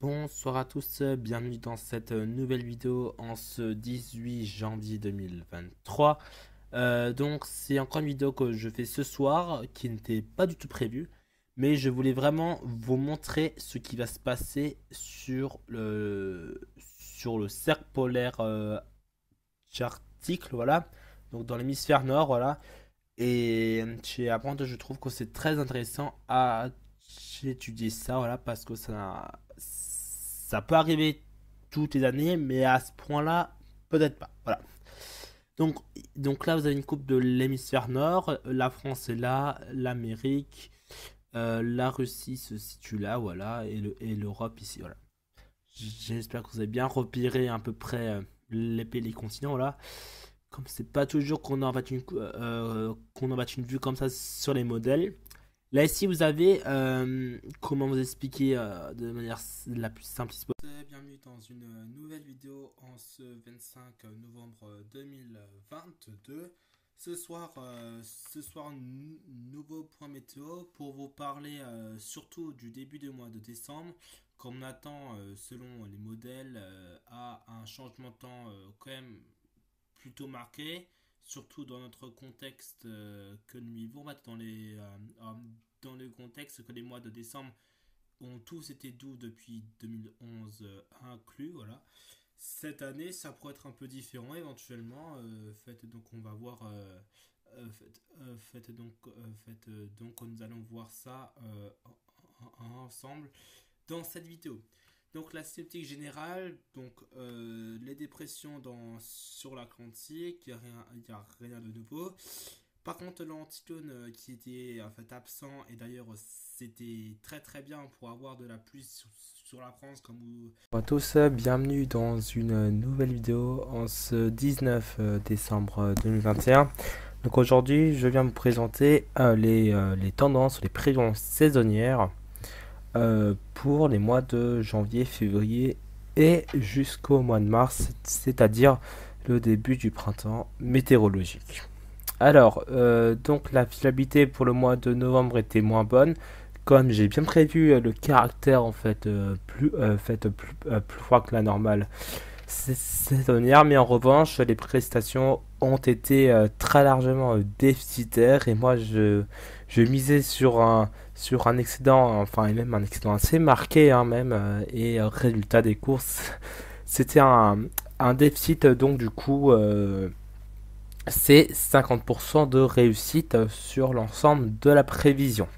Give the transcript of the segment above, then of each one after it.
Bonsoir à tous, bienvenue dans cette nouvelle vidéo en ce 18 janvier 2023. Donc c'est encore une vidéo que je fais ce soir qui n'était pas du tout prévue, mais je voulais vraiment vous montrer ce qui va se passer sur le cercle polaire arctique, voilà, donc dans l'hémisphère nord, voilà. Et chez Apprendre, je trouve que c'est très intéressant à étudier ça, voilà, parce que ça peut arriver toutes les années, mais à ce point-là, peut-être pas. Voilà. Donc, donc là, vous avez une coupe de l'hémisphère nord. La France est là, l'Amérique, la Russie se situe là, voilà, et l'Europe ici, voilà. J'espère que vous avez bien repéré à peu près les pays, les continents, voilà. Comme c'est pas toujours qu'on en une vue comme ça sur les modèles. Là ici vous avez comment vous expliquer de manière la plus simple possible. Bienvenue dans une nouvelle vidéo en ce 25 novembre 2022. Ce soir, nouveau point météo pour vous parler surtout du début du mois de décembre. Comme on attend, selon les modèles, à un changement de temps quand même plutôt marqué, surtout dans notre contexte que nous vivons, dans le contexte que les mois de décembre ont tous été doux depuis 2011 inclus, voilà. Cette année, ça pourrait être un peu différent éventuellement. Donc on va voir. Donc nous allons voir ça ensemble dans cette vidéo. Donc la sceptique générale, donc les dépressions sur l'Atlantique, il y a rien de nouveau. Par contre, l'anticlone qui était en fait absent, et d'ailleurs c'était très très bien pour avoir de la pluie sur la France comme vous. Bonjour à tous, bienvenue dans une nouvelle vidéo en ce 19 décembre 2021. Donc aujourd'hui, je viens vous présenter les tendances, les prévisions saisonnières pour les mois de janvier, février et jusqu'au mois de mars, c'est-à-dire le début du printemps météorologique. Alors, donc la fiabilité pour le mois de novembre était moins bonne. Comme j'ai bien prévu le caractère en fait plus froid que la normale saisonnière, mais en revanche les prestations ont été très largement déficitaires et moi je misais sur un excédent, enfin et même un excédent assez marqué hein, même et résultat des courses c'était un déficit donc du coup c'est 50% de réussite sur l'ensemble de la prévision.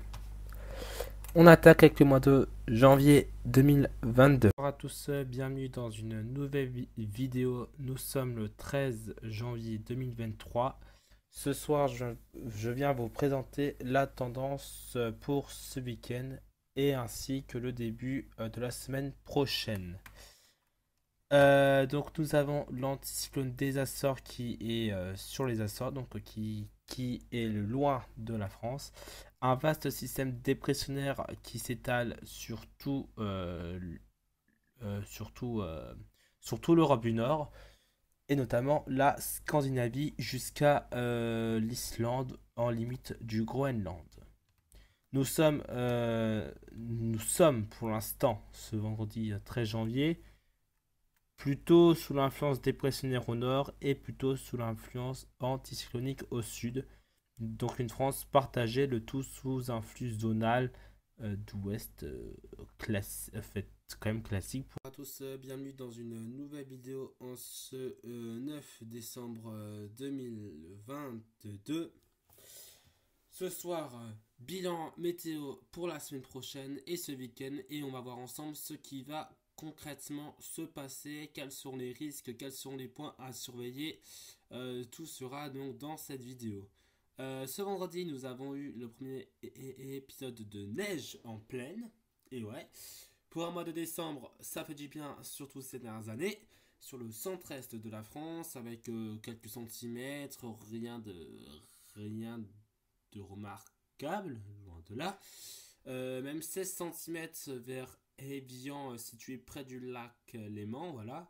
On attaque avec le mois de janvier 2022. Bonjour à tous, bienvenue dans une nouvelle vidéo. Nous sommes le 13 janvier 2023. Ce soir, je viens vous présenter la tendance pour ce week-end et ainsi que le début de la semaine prochaine. Donc nous avons l'anticyclone des Açores qui est sur les Açores, donc qui est loin de la France. Un vaste système dépressionnaire qui s'étale sur tout l'Europe du Nord et notamment la Scandinavie jusqu'à l'Islande en limite du Groenland. Nous sommes pour l'instant ce vendredi 13 janvier plutôt sous l'influence dépressionnaire au nord et plutôt sous l'influence anticyclonique au sud. Donc une France partagée, le tout sous influx zonal d'ouest, fait quand même classique. Bonjour à tous, bienvenue dans une nouvelle vidéo en ce 9 décembre 2022. Ce soir, bilan météo pour la semaine prochaine et ce week-end et on va voir ensemble ce qui va concrètement se passer, quels sont les risques, quels sont les points à surveiller. Tout sera donc dans cette vidéo. Ce vendredi, nous avons eu le premier épisode de neige en plaine. Et ouais, pour un mois de décembre, ça fait du bien, surtout ces dernières années. Sur le centre-est de la France, avec quelques centimètres, rien de remarquable, loin de là. Même 16 centimètres vers Évian, situé près du lac Léman, voilà.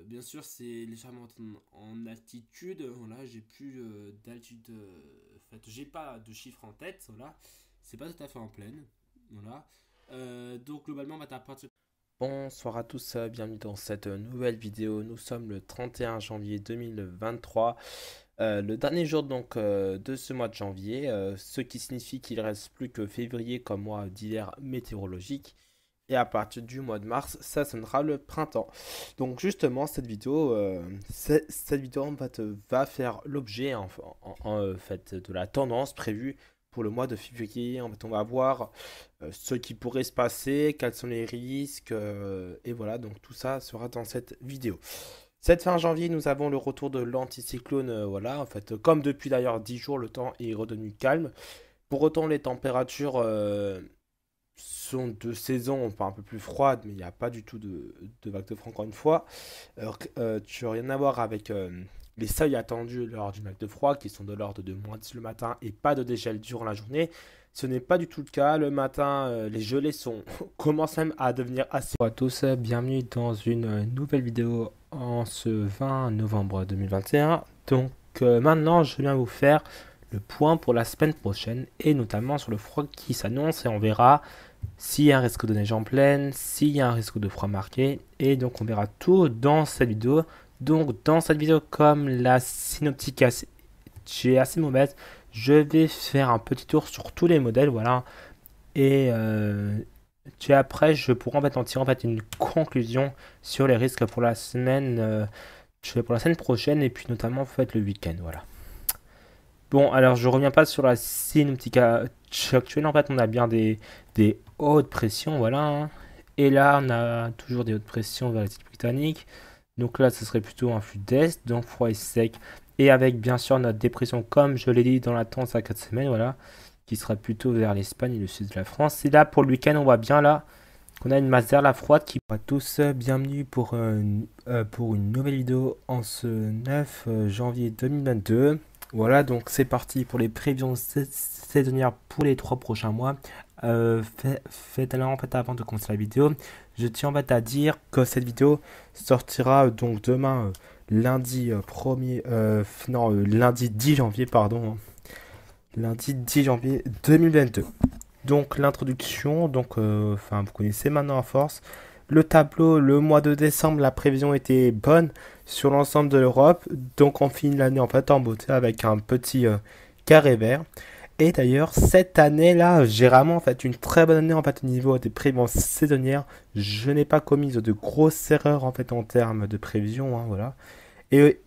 Bien sûr, c'est légèrement en altitude. Voilà, j'ai plus d'altitude. En fait, j'ai pas de chiffre en tête. Voilà, c'est pas tout à fait en plaine. Voilà. Donc globalement, à partir... Bonsoir à tous, bienvenue dans cette nouvelle vidéo. Nous sommes le 31 janvier 2023, le dernier jour donc de ce mois de janvier, ce qui signifie qu'il ne reste plus que février comme mois d'hiver météorologique. Et à partir du mois de mars, ça sonnera le printemps. Donc justement, cette vidéo en fait, va faire l'objet en fait, de la tendance prévue pour le mois de février. En fait, on va voir ce qui pourrait se passer, quels sont les risques, et voilà, donc tout ça sera dans cette vidéo. Cette fin janvier, nous avons le retour de l'anticyclone, voilà, en fait, comme depuis d'ailleurs 10 jours, le temps est redevenu calme. Pour autant, les températures sont de saison, enfin un peu plus froides, mais il n'y a pas du tout de vague de froid encore une fois. Tu n'as rien à voir avec les seuils attendus lors d'une vague de froid, qui sont de l'ordre de -10 le matin et pas de dégel durant la journée. Ce n'est pas du tout le cas. Le matin, les gelées commencent même à devenir assez... Bonjour à tous, bienvenue dans une nouvelle vidéo en ce 20 novembre 2021. Donc maintenant, je viens vous faire le point pour la semaine prochaine et notamment sur le froid qui s'annonce, et on verra s'il y a un risque de neige en pleine, s'il y a un risque de froid marqué, et donc on verra tout dans cette vidéo. Donc dans cette vidéo, comme la synoptique est assez mauvaise, je vais faire un petit tour sur tous les modèles, voilà, et après je pourrai en fait en tirer en fait une conclusion sur les risques pour la semaine prochaine, et puis notamment en fait le week-end, voilà. Bon, alors je reviens pas sur la synoptique actuelle. En fait, on a bien des hautes pressions, voilà, hein. Et là, on a toujours des hautes pressions vers les îles britanniques. Donc là, ce serait plutôt un flux d'est, donc froid et sec. Et avec bien sûr notre dépression, comme je l'ai dit dans la tendance à 4 semaines, voilà, qui sera plutôt vers l'Espagne et le sud de la France. Et là, pour le week-end, on voit bien là qu'on a une masse d'air la froide qui... Bonjour à tous, bienvenue pour une nouvelle vidéo en ce 9 janvier 2022. Voilà, donc c'est parti pour les prévisions saisonnières pour les 3 prochains mois. Faites alors en fait, avant de commencer la vidéo, je tiens en fait à dire que cette vidéo sortira donc demain, lundi lundi 10 janvier, pardon, lundi 10 janvier 2022. Donc l'introduction, donc vous connaissez maintenant à force. Le tableau, le mois de décembre, la prévision était bonne sur l'ensemble de l'Europe. Donc on finit l'année en fait en beauté avec un petit carré vert. Et d'ailleurs, cette année-là, j'ai vraiment en fait une très bonne année en fait au niveau des prévisions saisonnières. Je n'ai pas commis de grosses erreurs en fait en termes de prévision, hein, voilà. Et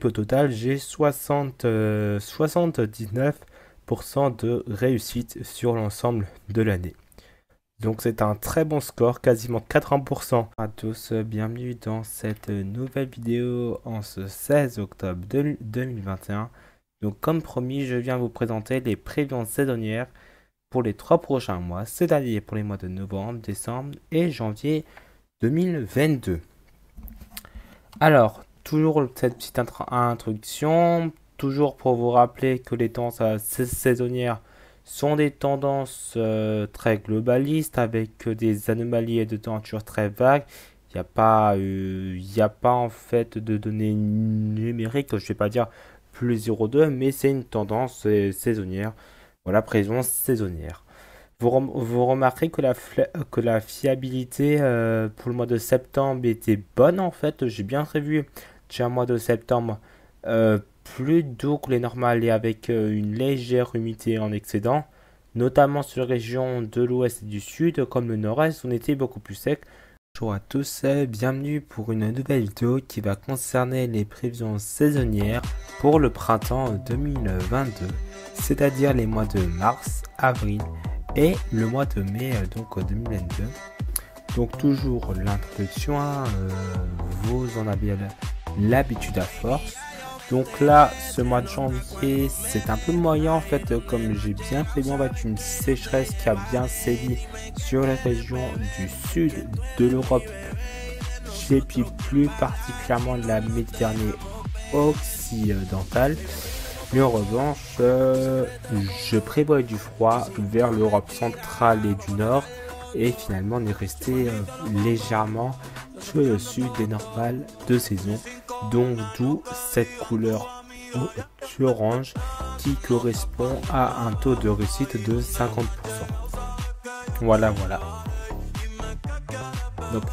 au total, j'ai 79% de réussite sur l'ensemble de l'année. Donc c'est un très bon score, quasiment 80%. À tous, bienvenue dans cette nouvelle vidéo en ce 16 octobre 2021. Donc comme promis, je viens vous présenter les prévisions saisonnières pour les 3 prochains mois, c'est-à-dire pour les mois de novembre, décembre et janvier 2022. Alors, toujours cette petite introduction, toujours pour vous rappeler que les tendances saisonnières sont des tendances très globalistes avec des anomalies et de température très vagues. Il n'y a pas en fait de données numériques, je ne vais pas dire plus 0,2, mais c'est une tendance saisonnière. Voilà, prévision saisonnière. Vous remarquerez que la fiabilité pour le mois de septembre était bonne en fait. J'ai bien prévu déjà un mois de septembre plus doux que les normales et avec une légère humidité en excédent, notamment sur les régions de l'ouest et du sud, comme le nord-est, on était beaucoup plus sec. Bonjour à tous, bienvenue pour une nouvelle vidéo qui va concerner les prévisions saisonnières pour le printemps 2022, c'est-à-dire les mois de mars, avril et le mois de mai donc 2022. Donc toujours l'introduction, hein, vous en avez l'habitude à force. Donc là, ce mois de janvier, c'est un peu moyen en fait, comme j'ai bien prévu, on va être une sécheresse qui a bien sévi sur les régions du sud de l'Europe, et puis plus particulièrement de la Méditerranée occidentale. Mais en revanche, je prévois du froid vers l'Europe centrale et du nord, et finalement on est resté légèrement sur le sud des normales de saison, donc d'où cette couleur orange qui correspond à un taux de réussite de 50%. Voilà. Donc